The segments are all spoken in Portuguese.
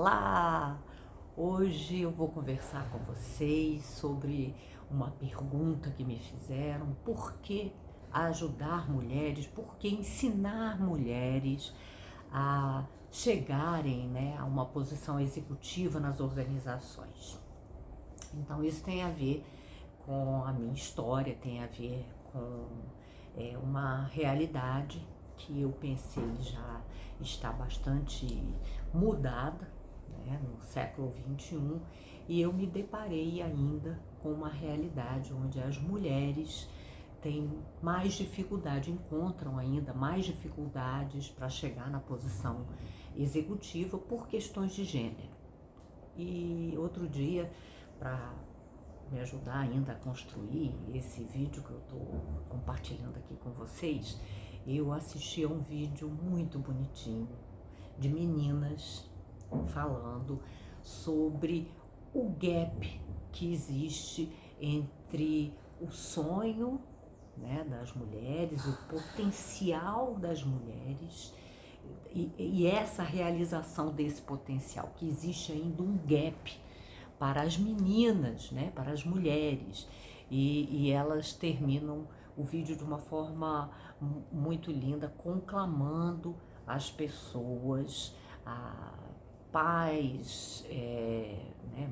Olá! Hoje eu vou conversar com vocês sobre uma pergunta que me fizeram: por que ajudar mulheres, por que ensinar mulheres a chegarem, a uma posição executiva nas organizações. Então isso tem a ver com a minha história, tem a ver com uma realidade que eu pensei já está bastante mudada, no século XXI, e eu me deparei ainda com uma realidade onde as mulheres têm mais dificuldade, encontram ainda mais dificuldades para chegar na posição executiva por questões de gênero. E outro dia, para me ajudar ainda a construir esse vídeo que eu estou compartilhando aqui com vocês, eu assisti a um vídeo muito bonitinho de meninas falando sobre o gap que existe entre o sonho, das mulheres, o potencial das mulheres e essa realização desse potencial, que existe ainda um gap para as meninas, para as mulheres, e elas terminam o vídeo de uma forma muito linda, conclamando as pessoas, pais,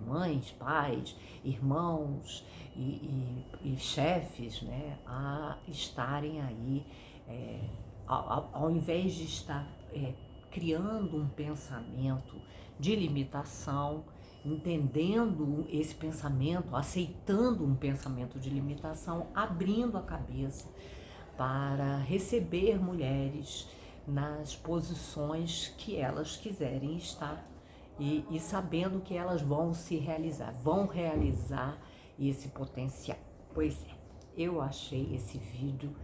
mães, pais, irmãos e chefes, a estarem aí, ao invés de estar criando um pensamento de limitação, entendendo esse pensamento, aceitando um pensamento de limitação, abrindo a cabeça para receber mulheres nas posições que elas quiserem estar e sabendo que elas vão realizar esse potencial. Pois é, eu achei esse vídeo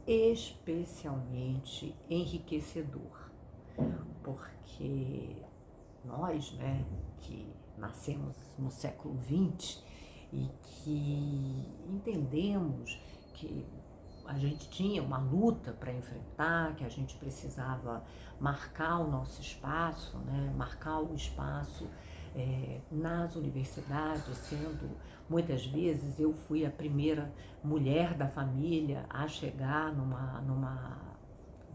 especialmente enriquecedor, porque nós, que nascemos no século XX e que entendemos que a gente tinha uma luta para enfrentar, que a gente precisava marcar o nosso espaço, marcar o espaço nas universidades, sendo muitas vezes eu fui a primeira mulher da família a chegar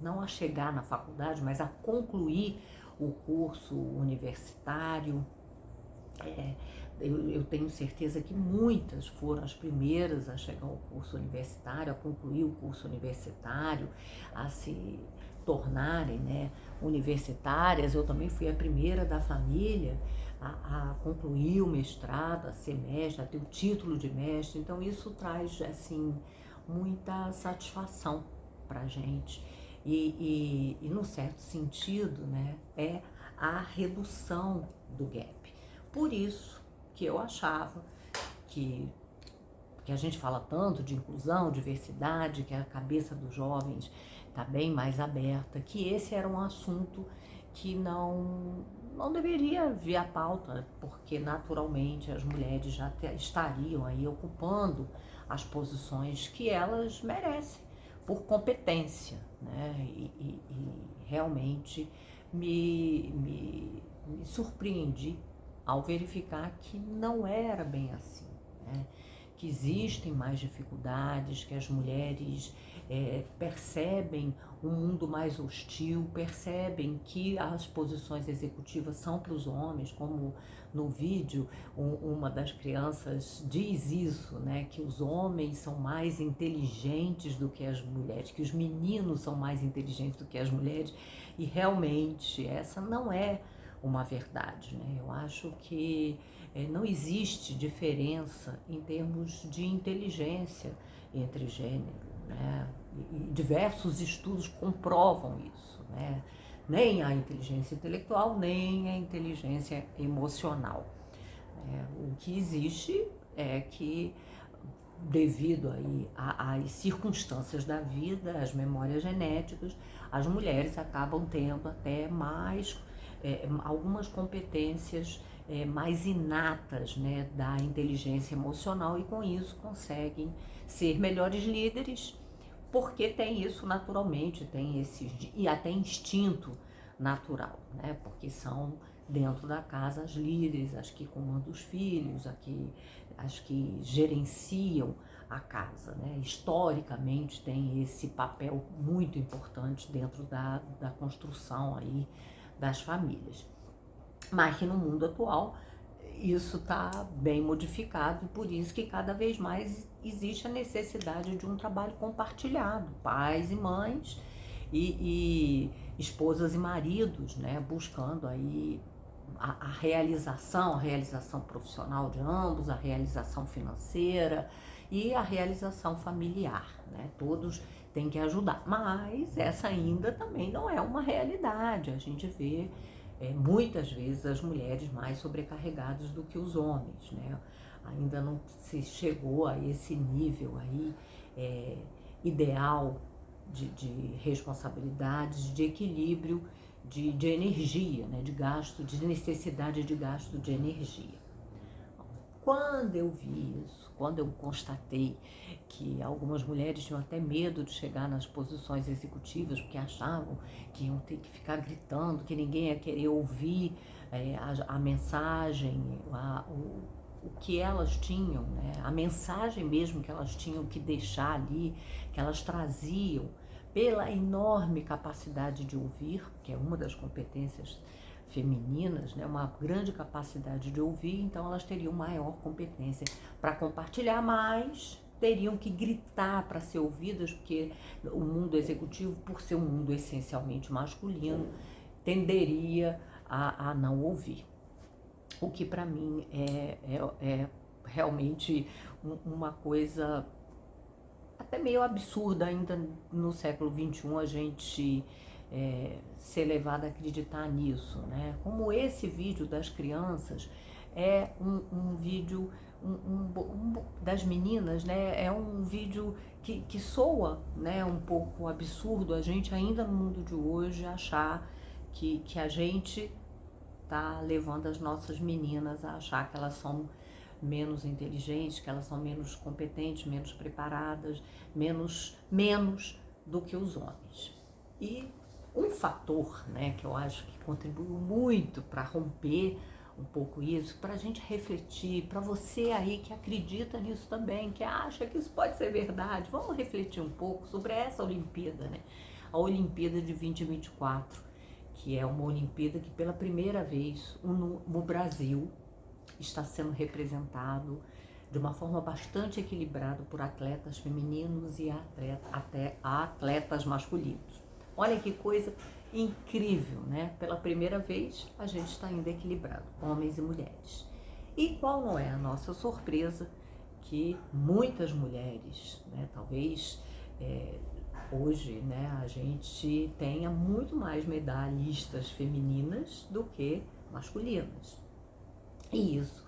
não a chegar na faculdade, mas a concluir o curso universitário. Eu tenho certeza que muitas foram as primeiras a chegar ao curso universitário, a concluir o curso universitário, a se tornarem universitárias. Eu também fui a primeira da família a concluir o mestrado, a ser mestre, a ter o título de mestre. Então isso traz muita satisfação para a gente e num certo sentido é a redução do gap. Por isso que eu achava que a gente fala tanto de inclusão, diversidade, que a cabeça dos jovens está bem mais aberta, que esse era um assunto que não deveria vir à pauta, porque naturalmente as mulheres já estariam aí ocupando as posições que elas merecem, por competência, e realmente me surpreendi ao verificar que não era bem assim, que existem mais dificuldades, que as mulheres percebem um mundo mais hostil, percebem que as posições executivas são para os homens, como no vídeo uma das crianças diz isso, que os homens são mais inteligentes do que as mulheres, que os meninos são mais inteligentes do que as mulheres, e realmente essa não é uma verdade, Eu acho que não existe diferença em termos de inteligência entre gênero, E diversos estudos comprovam isso, Nem a inteligência intelectual, nem a inteligência emocional. O que existe é que, devido aí às circunstâncias da vida, às memórias genéticas, as mulheres acabam tendo até mais algumas competências mais inatas, da inteligência emocional, e com isso conseguem ser melhores líderes, porque tem isso naturalmente, tem esse e até instinto natural, porque são dentro da casa as líderes, as que comandam os filhos, as que gerenciam a casa, né? Historicamente tem esse papel muito importante dentro da construção aí das famílias. Mas que no mundo atual isso está bem modificado e por isso que cada vez mais existe a necessidade de um trabalho compartilhado, pais e mães e esposas e maridos, né, buscando aí a realização profissional de ambos, a realização financeira e a realização familiar, né? Todos têm que ajudar, mas essa ainda também não é uma realidade. A gente vê muitas vezes as mulheres mais sobrecarregadas do que os homens, né? Ainda não se chegou a esse nível aí ideal de responsabilidades, de equilíbrio, de energia, né? De gasto, de necessidade de gasto de energia. Quando eu vi isso, quando eu constatei que algumas mulheres tinham até medo de chegar nas posições executivas, porque achavam que iam ter que ficar gritando, que ninguém ia querer ouvir a mensagem, o que elas tinham, né? A mensagem mesmo que elas tinham que deixar ali, que elas traziam, pela enorme capacidade de ouvir, que é uma das competências femininas, né, uma grande capacidade de ouvir, então elas teriam maior competência para compartilhar, mas teriam que gritar para ser ouvidas, porque o mundo executivo, por ser um mundo essencialmente masculino, tenderia a não ouvir. O que para mim é realmente uma coisa até meio absurda ainda no século XXI a gente ser levado a acreditar nisso, né? Como esse vídeo das crianças é um vídeo das meninas, né? É um vídeo que soa, né, um pouco absurdo a gente ainda no mundo de hoje achar que a gente tá levando as nossas meninas a achar que elas são menos inteligentes, que elas são menos competentes, menos preparadas, menos do que os homens. E um fator, né, que eu acho que contribuiu muito para romper um pouco isso, para a gente refletir, para você aí que acredita nisso também, que acha que isso pode ser verdade, vamos refletir um pouco sobre essa Olimpíada, né? A Olimpíada de 2024, que é uma Olimpíada que pela primeira vez no Brasil está sendo representado de uma forma bastante equilibrada por atletas femininos e até atletas masculinos. Olha que coisa incrível, né? Pela primeira vez a gente está ainda equilibrado, homens e mulheres. E qual não é a nossa surpresa que muitas mulheres, né, talvez hoje, né, a gente tenha muito mais medalhistas femininas do que masculinas. E isso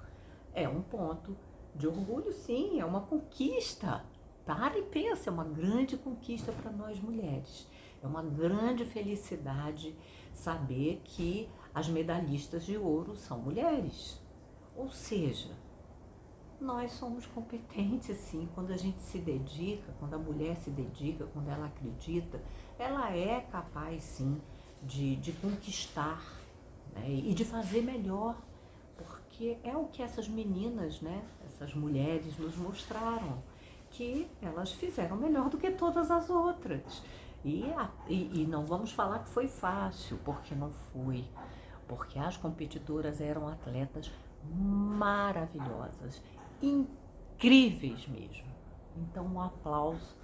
é um ponto de orgulho, sim, é uma conquista. Para e pensa, é uma grande conquista para nós mulheres. É uma grande felicidade saber que as medalhistas de ouro são mulheres. Ou seja, nós somos competentes, sim, quando a gente se dedica, quando a mulher se dedica, quando ela acredita, ela é capaz, sim, de conquistar, né, e de fazer melhor. Porque é o que essas meninas, né, essas mulheres nos mostraram, que elas fizeram melhor do que todas as outras. E não vamos falar que foi fácil, porque não foi. Porque as competidoras eram atletas maravilhosas, incríveis mesmo. Então um aplauso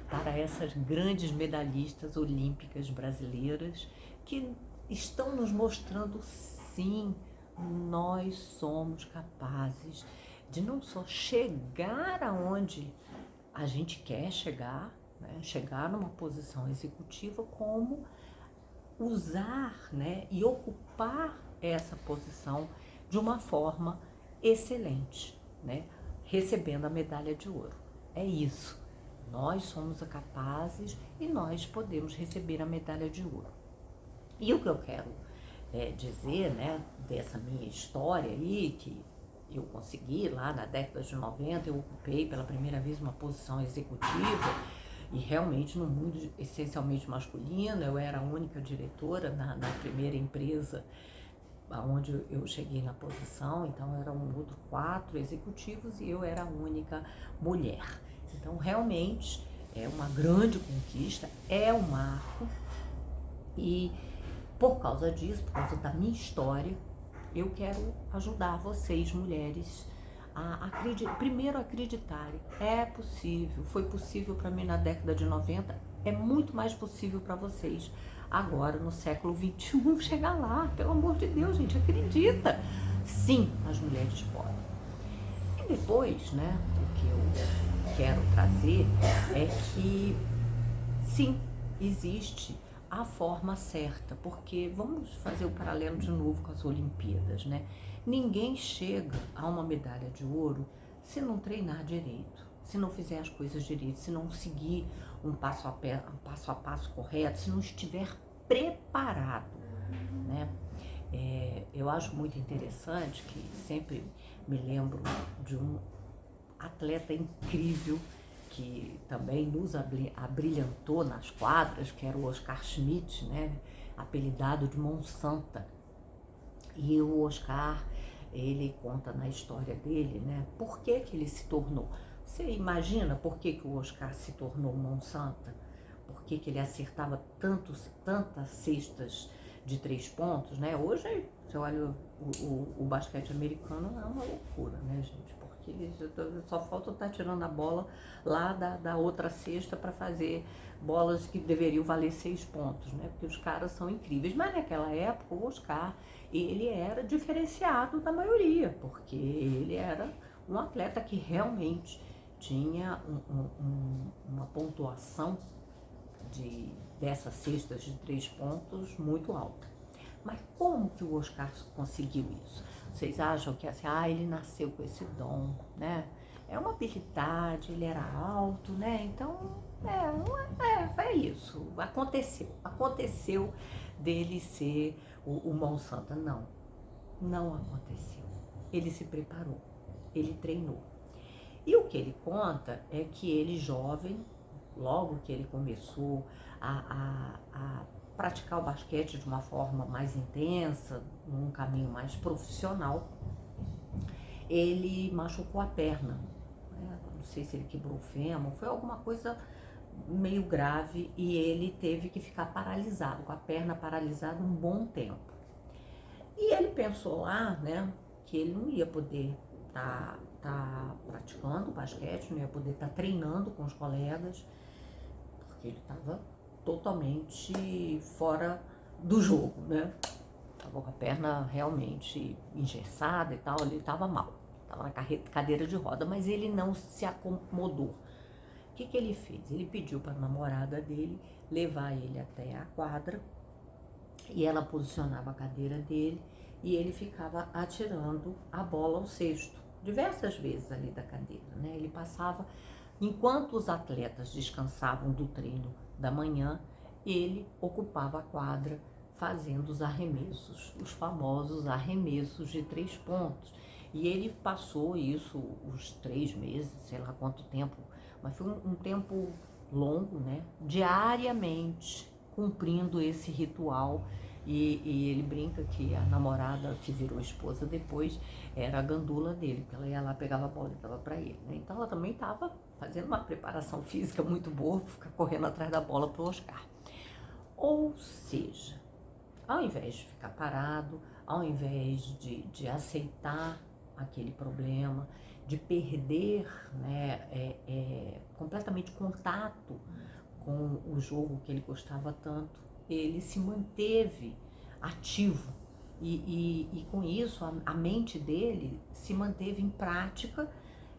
para essas grandes medalhistas olímpicas brasileiras que estão nos mostrando, sim, nós somos capazes de não só chegar aonde a gente quer chegar, né, chegar numa posição executiva, como usar, né, e ocupar essa posição de uma forma excelente, né, recebendo a medalha de ouro. É isso. Nós somos capazes e nós podemos receber a medalha de ouro. E o que eu quero dizer, né, dessa minha história aí, que eu consegui lá na década de 90, eu ocupei pela primeira vez uma posição executiva e realmente no mundo essencialmente masculino, eu era a única diretora na primeira empresa aonde eu cheguei na posição, então eram outros 4 executivos e eu era a única mulher. Então realmente é uma grande conquista, é um marco e por causa disso, por causa da minha história, eu quero ajudar vocês, mulheres, primeiro acreditarem. É possível, foi possível para mim na década de 90, é muito mais possível para vocês agora no século 21 chegar lá. Pelo amor de Deus, gente, acredita. Sim, as mulheres podem. E depois, né, o que eu quero trazer é que sim, existe a forma certa, porque vamos fazer o paralelo de novo com as Olimpíadas, né? Ninguém chega a uma medalha de ouro se não treinar direito, se não fizer as coisas direito, se não seguir um passo a passo correto, se não estiver preparado, né? Eu acho muito interessante que sempre me lembro de um atleta incrível que também nos abrilhantou nas quadras, que era o Oscar Schmidt, né? Apelidado de Monsanta. E o Oscar, ele conta na história dele, né? Por que ele se tornou? Você imagina por que o Oscar se tornou Monsanta? Por que ele acertava tantas cestas de 3 pontos, né? Hoje, você olha o basquete americano, é uma loucura, né, gente? Porque eles só falta estar tirando a bola lá da outra cesta para fazer bolas que deveriam valer 6 pontos, né? Porque os caras são incríveis. Mas naquela época, o Oscar, ele era diferenciado da maioria, porque ele era um atleta que realmente tinha uma pontuação dessas cestas de 3 pontos muito alta. Mas como que o Oscar conseguiu isso? Vocês acham que assim, ele nasceu com esse dom, né? É uma habilidade, ele era alto, né? Então, foi isso. Aconteceu dele ser o Monsanta. Não aconteceu. Ele se preparou, ele treinou. E o que ele conta é que ele, jovem, logo que ele começou a praticar o basquete de uma forma mais intensa, num caminho mais profissional, ele machucou a perna. Não sei se ele quebrou o fêmur, foi alguma coisa meio grave e ele teve que ficar paralisado, com a perna paralisada um bom tempo. E ele pensou lá, né, que ele não ia poder tá praticando basquete, não ia poder estar treinando com os colegas, porque ele estava totalmente fora do jogo, né? Estava com a perna realmente engessada e tal, ele estava mal, estava na cadeira de roda, mas ele não se acomodou. O que ele fez? Ele pediu para a namorada dele levar ele até a quadra e ela posicionava a cadeira dele e ele ficava atirando a bola ao cesto, diversas vezes ali da cadeira, né? Ele passava, enquanto os atletas descansavam do treino da manhã, ele ocupava a quadra fazendo os arremessos, os famosos arremessos de 3 pontos. E ele passou isso os 3 meses, sei lá quanto tempo, mas foi um tempo longo, né? Diariamente cumprindo esse ritual. E ele brinca que a namorada, que virou esposa depois, era a gandula dele, porque ela ia lá, pegava a bola e dava para ele, né? Então ela também estava fazendo uma preparação física muito boa, para ficar correndo atrás da bola para o Oscar. Ou seja, ao invés de ficar parado, ao invés de aceitar aquele problema, de perder, né, completamente contato com o jogo que ele gostava tanto, ele se manteve ativo e com isso a mente dele se manteve em prática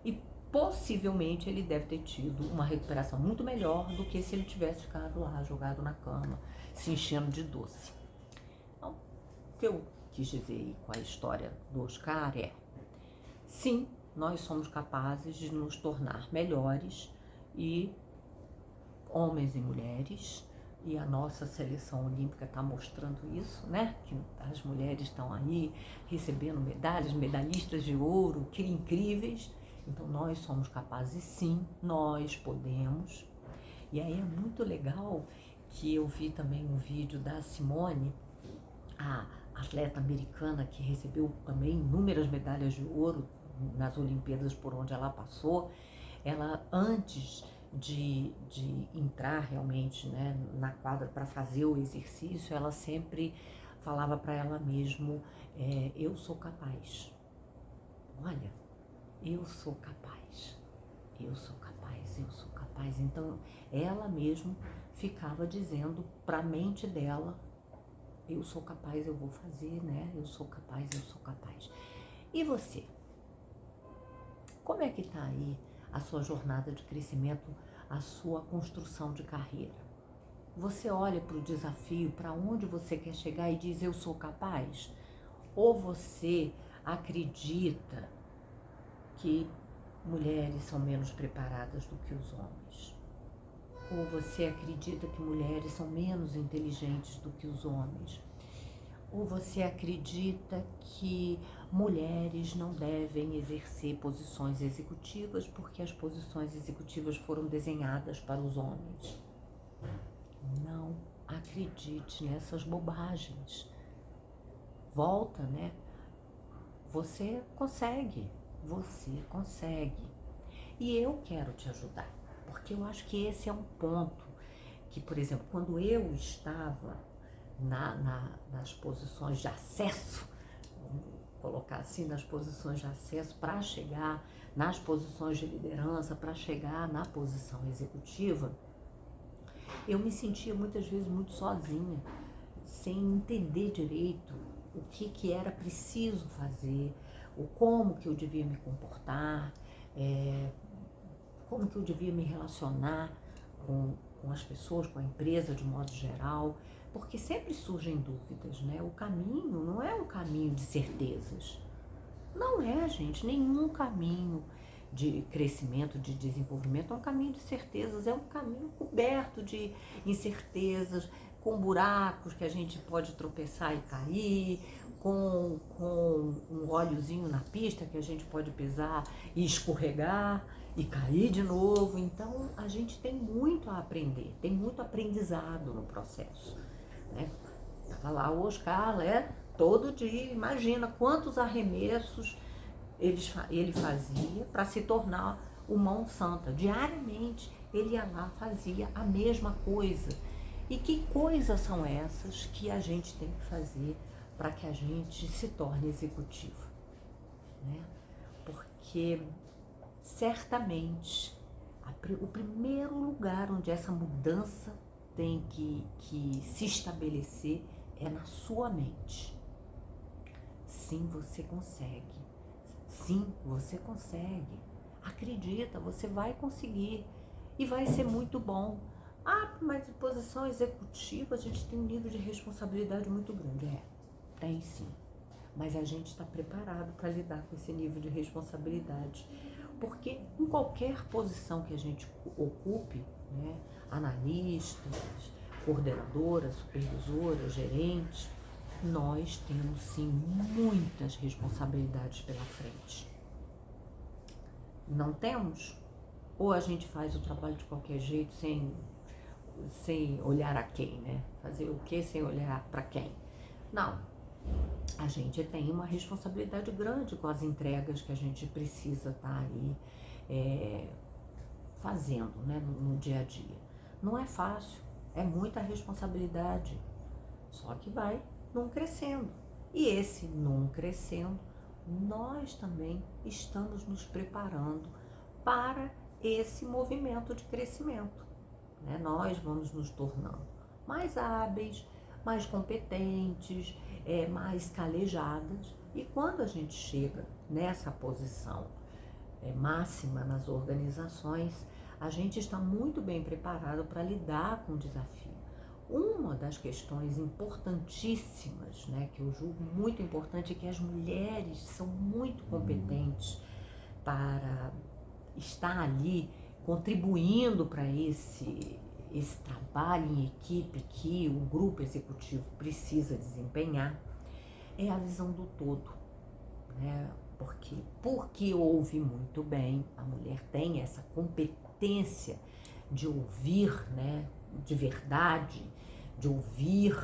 e possivelmente ele deve ter tido uma recuperação muito melhor do que se ele tivesse ficado lá jogado na cama, se enchendo de doce. Então, o que eu quis dizer com a história do Oscar é: sim, nós somos capazes de nos tornar melhores, e homens e mulheres, e a nossa seleção olímpica está mostrando isso, né? Que as mulheres estão aí recebendo medalhas, medalhistas de ouro, que incríveis. Então nós somos capazes, sim, nós podemos. E aí é muito legal que eu vi também um vídeo da Simone, a atleta americana que recebeu também inúmeras medalhas de ouro nas Olimpíadas por onde ela passou, ela antes de entrar realmente, né, na quadra para fazer o exercício, ela sempre falava para ela mesma, eu sou capaz. Olha, eu sou capaz, eu sou capaz, eu sou capaz. Então, ela mesma ficava dizendo para a mente dela, eu sou capaz, eu vou fazer, né? Eu sou capaz, eu sou capaz. E você? Como é que está aí a sua jornada de crescimento, a sua construção de carreira? Você olha para o desafio, para onde você quer chegar e diz, eu sou capaz? Ou você acredita que mulheres são menos preparadas do que os homens? Ou você acredita que mulheres são menos inteligentes do que os homens? Ou você acredita que mulheres não devem exercer posições executivas porque as posições executivas foram desenhadas para os homens? Não acredite nessas bobagens. Volta, né? Você consegue, você consegue. E eu quero te ajudar, porque eu acho que esse é um ponto que, por exemplo, quando eu estava nas posições de acesso, vamos colocar assim, nas posições de acesso para chegar nas posições de liderança, para chegar na posição executiva, eu me sentia muitas vezes muito sozinha, sem entender direito o que era preciso fazer, o como que eu devia me comportar, como que eu devia me relacionar com as pessoas, com a empresa de modo geral, porque sempre surgem dúvidas, né? O caminho não é um caminho de certezas. Não é, gente, nenhum caminho de crescimento, de desenvolvimento é um caminho de certezas, é um caminho coberto de incertezas, com buracos que a gente pode tropeçar e cair, com um óleozinho na pista que a gente pode pisar e escorregar e cair de novo. Então, a gente tem muito a aprender, tem muito aprendizado no processo, né? Tava lá o Oscar, né? Todo dia, imagina quantos arremessos ele fazia para se tornar o mão santa. Diariamente, ele ia lá, fazia a mesma coisa. E que coisas são essas que a gente tem que fazer para que a gente se torne executivo, né? Porque certamente o primeiro lugar onde essa mudança tem que se estabelecer é na sua mente. Sim, você consegue. Sim, você consegue. Acredita, você vai conseguir e vai ser muito bom. Ah, mas em posição executiva a gente tem um nível de responsabilidade muito grande. Tem sim. Mas a gente está preparado para lidar com esse nível de responsabilidade. Porque em qualquer posição que a gente ocupe, né, analistas, coordenadoras, supervisoras, gerentes, nós temos sim muitas responsabilidades pela frente. Não temos? Ou a gente faz o trabalho de qualquer jeito sem olhar a quem, né? Fazer o que sem olhar para quem? Não. A gente tem uma responsabilidade grande com as entregas que a gente precisa estar aí fazendo, né, no dia a dia. Não é fácil, é muita responsabilidade, só que vai num crescendo. E esse num crescendo, nós também estamos nos preparando para esse movimento de crescimento, né? Nós vamos nos tornando mais hábeis, mais competentes, mais calejadas. E quando a gente chega nessa posição máxima nas organizações, a gente está muito bem preparado para lidar com o desafio. Uma das questões importantíssimas, né, que eu julgo muito importante, é que as mulheres são muito competentes para estar ali contribuindo para esse trabalho em equipe que o grupo executivo precisa desempenhar, é a visão do todo, né? Porque ouve muito bem, a mulher tem essa competência de ouvir, né, de verdade, de ouvir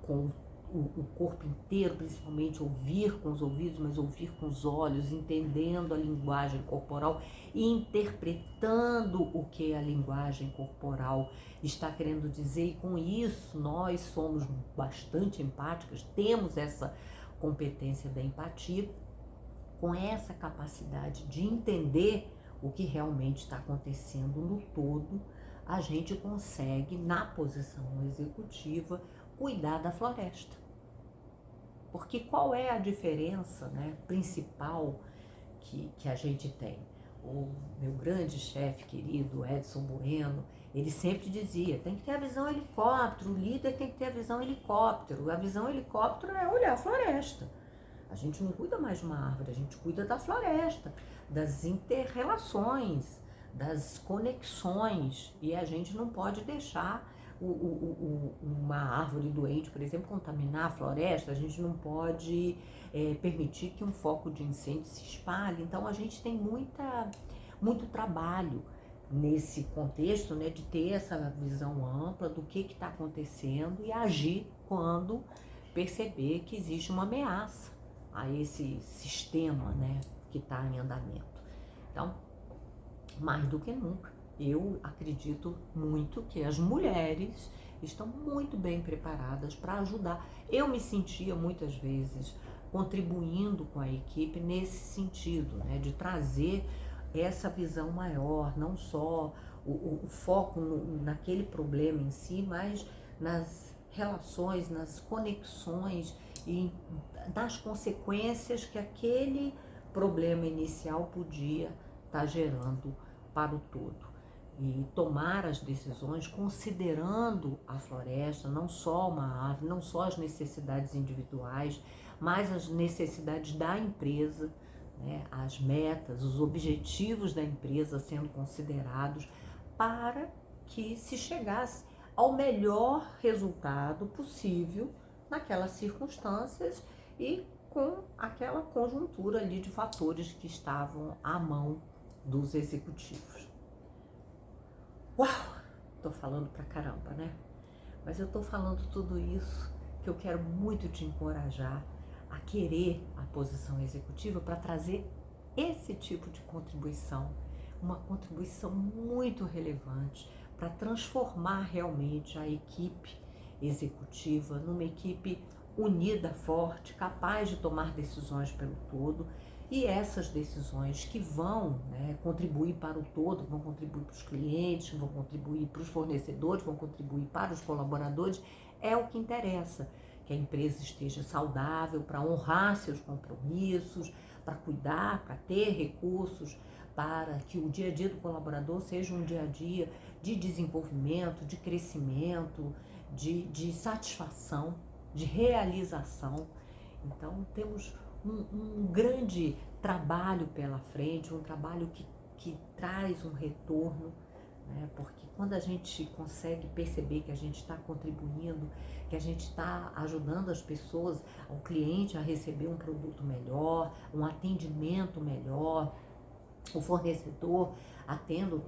com o corpo inteiro, principalmente ouvir com os ouvidos, mas ouvir com os olhos, entendendo a linguagem corporal e interpretando o que a linguagem corporal está querendo dizer. E com isso nós somos bastante empáticas, temos essa competência da empatia, com essa capacidade de entender o que realmente está acontecendo no todo, a gente consegue, na posição executiva, cuidar da floresta. Porque qual é a diferença, né, principal que a gente tem? O meu grande chefe querido, Edson Bueno, ele sempre dizia, tem que ter a visão helicóptero, o líder tem que ter a visão helicóptero. A visão helicóptero é olhar a floresta. A gente não cuida mais de uma árvore, a gente cuida da floresta, das inter-relações, das conexões. E a gente não pode deixar uma árvore doente, por exemplo, contaminar a floresta. A gente não pode permitir que um foco de incêndio se espalhe. Então a gente tem muito trabalho nesse contexto, né, de ter essa visão ampla do que está acontecendo e agir quando perceber que existe uma ameaça a esse sistema, né, que está em andamento. Então, mais do que nunca, eu acredito muito que as mulheres estão muito bem preparadas para ajudar. Eu me sentia muitas vezes contribuindo com a equipe nesse sentido, né, de trazer essa visão maior, não só o foco naquele problema em si, mas nas relações, nas conexões e das consequências que aquele problema inicial podia estar gerando para o todo. E tomar as decisões considerando a floresta, não só uma árvore, não só as necessidades individuais, mas as necessidades da empresa, né, as metas, os objetivos da empresa sendo considerados para que se chegasse ao melhor resultado possível naquelas circunstâncias e com aquela conjuntura ali de fatores que estavam à mão dos executivos. Uau! Tô falando pra caramba, né? Mas eu tô falando tudo isso que eu quero muito te encorajar a querer a posição executiva para trazer esse tipo de contribuição, uma contribuição muito relevante para transformar realmente a equipe executiva numa equipe unida, forte, capaz de tomar decisões pelo todo, e essas decisões que vão, né, contribuir para o todo, vão contribuir para os clientes, vão contribuir para os fornecedores, vão contribuir para os colaboradores, é o que interessa, que a empresa esteja saudável para honrar seus compromissos, para cuidar, para ter recursos, para que o dia a dia do colaborador seja um dia a dia de desenvolvimento, de crescimento, de satisfação, de realização. Então temos um grande trabalho pela frente, um trabalho que traz um retorno, né? Porque quando a gente consegue perceber que a gente está contribuindo, que a gente está ajudando as pessoas, o cliente a receber um produto melhor, um atendimento melhor, o fornecedor tendo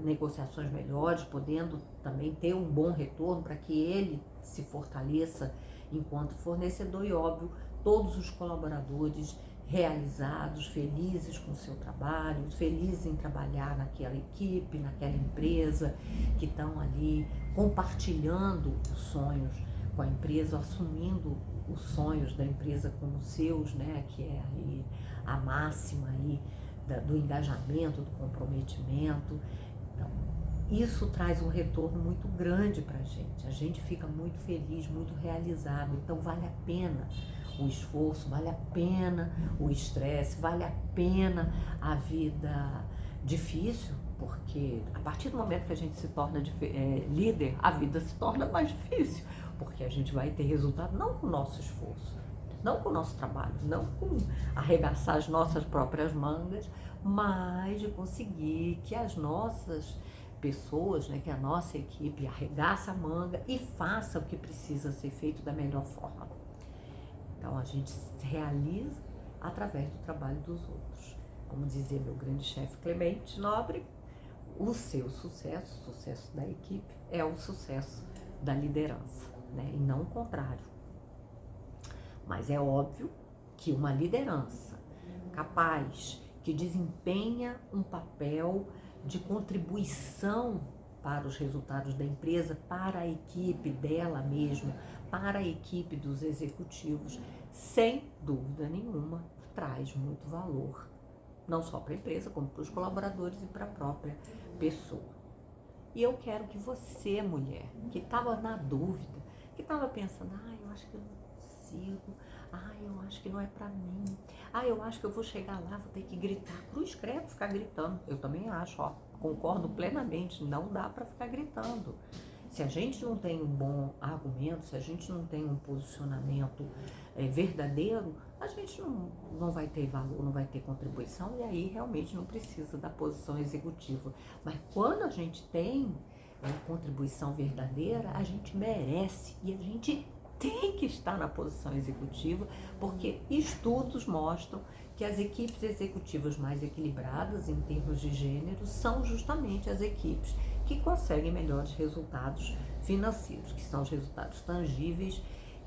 negociações melhores, podendo também ter um bom retorno para que ele se fortaleça enquanto fornecedor, e óbvio, todos os colaboradores realizados, felizes com o seu trabalho, felizes em trabalhar naquela equipe, naquela empresa, que estão ali compartilhando os sonhos com a empresa, assumindo os sonhos da empresa como seus, né, que é aí a máxima aí do engajamento, do comprometimento. Então, isso traz um retorno muito grande para a gente fica muito feliz, muito realizado. Então vale a pena o esforço, vale a pena o estresse, vale a pena a vida difícil, porque a partir do momento que a gente se torna líder, a vida se torna mais difícil, porque a gente vai ter resultado não com o nosso esforço, não com o nosso trabalho, não com arregaçar as nossas próprias mangas, mas de conseguir que as nossas pessoas, né, que a nossa equipe arregaça a manga e faça o que precisa ser feito da melhor forma. Então a gente se realiza através do trabalho dos outros. Como dizia meu grande chefe Clemente Nobre, o seu sucesso, o sucesso da equipe, é o sucesso da liderança, né, e não o contrário. Mas é óbvio que uma liderança capaz, que desempenha um papel de contribuição para os resultados da empresa, para a equipe dela mesma, para a equipe dos executivos, sem dúvida nenhuma, traz muito valor, não só para a empresa, como para os colaboradores e para a própria pessoa. E eu quero que você, mulher, que estava na dúvida, que estava pensando, eu acho que eu não consigo, eu acho que não é para mim, eu acho que eu vou chegar lá, vou ter que gritar, cruz credo, ficar gritando. Eu também acho, concordo plenamente, não dá para ficar gritando. Se a gente não tem um bom argumento, se a gente não tem um posicionamento verdadeiro, a gente não vai ter valor, não vai ter contribuição, e aí realmente não precisa da posição executiva. Mas quando a gente tem contribuição verdadeira, a gente merece e a gente tem que estar na posição executiva, porque estudos mostram que as equipes executivas mais equilibradas em termos de gênero são justamente as equipes que conseguem melhores resultados financeiros, que são os resultados tangíveis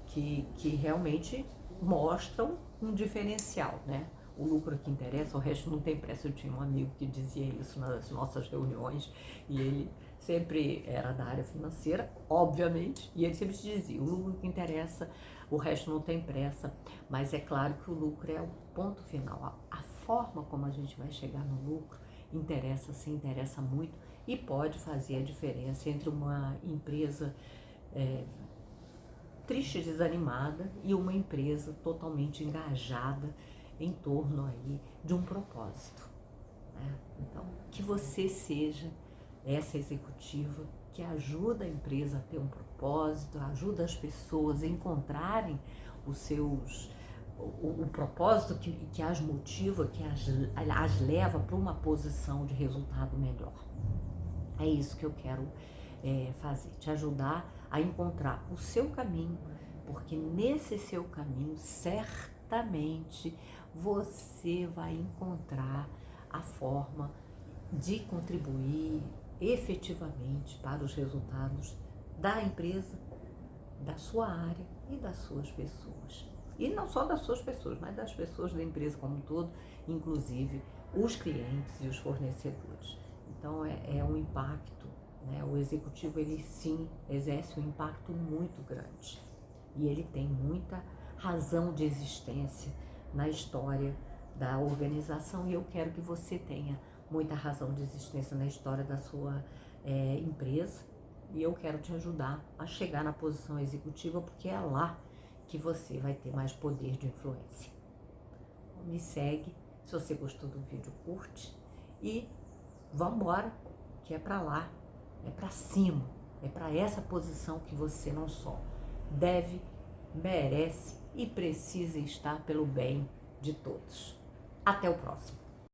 que realmente mostram um diferencial, né? O lucro que interessa, o resto não tem pressa. Eu tinha um amigo que dizia isso nas nossas reuniões e ele sempre era da área financeira, obviamente, e ele sempre dizia, o lucro que interessa, o resto não tem pressa, mas é claro que o lucro é o ponto final. A forma como a gente vai chegar no lucro interessa, sim, interessa muito e pode fazer a diferença entre uma empresa triste, desanimada e uma empresa totalmente engajada em torno aí de um propósito, né? Então, que você seja essa executiva que ajuda a empresa a ter um propósito, ajuda as pessoas a encontrarem o propósito que as motiva, que as leva para uma posição de resultado melhor. É isso que eu quero fazer, te ajudar a encontrar o seu caminho, porque nesse seu caminho, certamente, você vai encontrar a forma de contribuir efetivamente para os resultados da empresa, da sua área e das suas pessoas. E não só das suas pessoas, mas das pessoas da empresa como um todo, inclusive os clientes e os fornecedores. Então é um impacto, né? O executivo, ele sim exerce um impacto muito grande e ele tem muita razão de existência na história da organização, e eu quero que você tenha muita razão de existência na história da sua empresa, e eu quero te ajudar a chegar na posição executiva, porque é lá que você vai ter mais poder de influência. Me segue, se você gostou do vídeo, curte e vamos embora, que é para lá, é para cima, é para essa posição que você não só deve, merece e precisa estar pelo bem de todos. Até o próximo.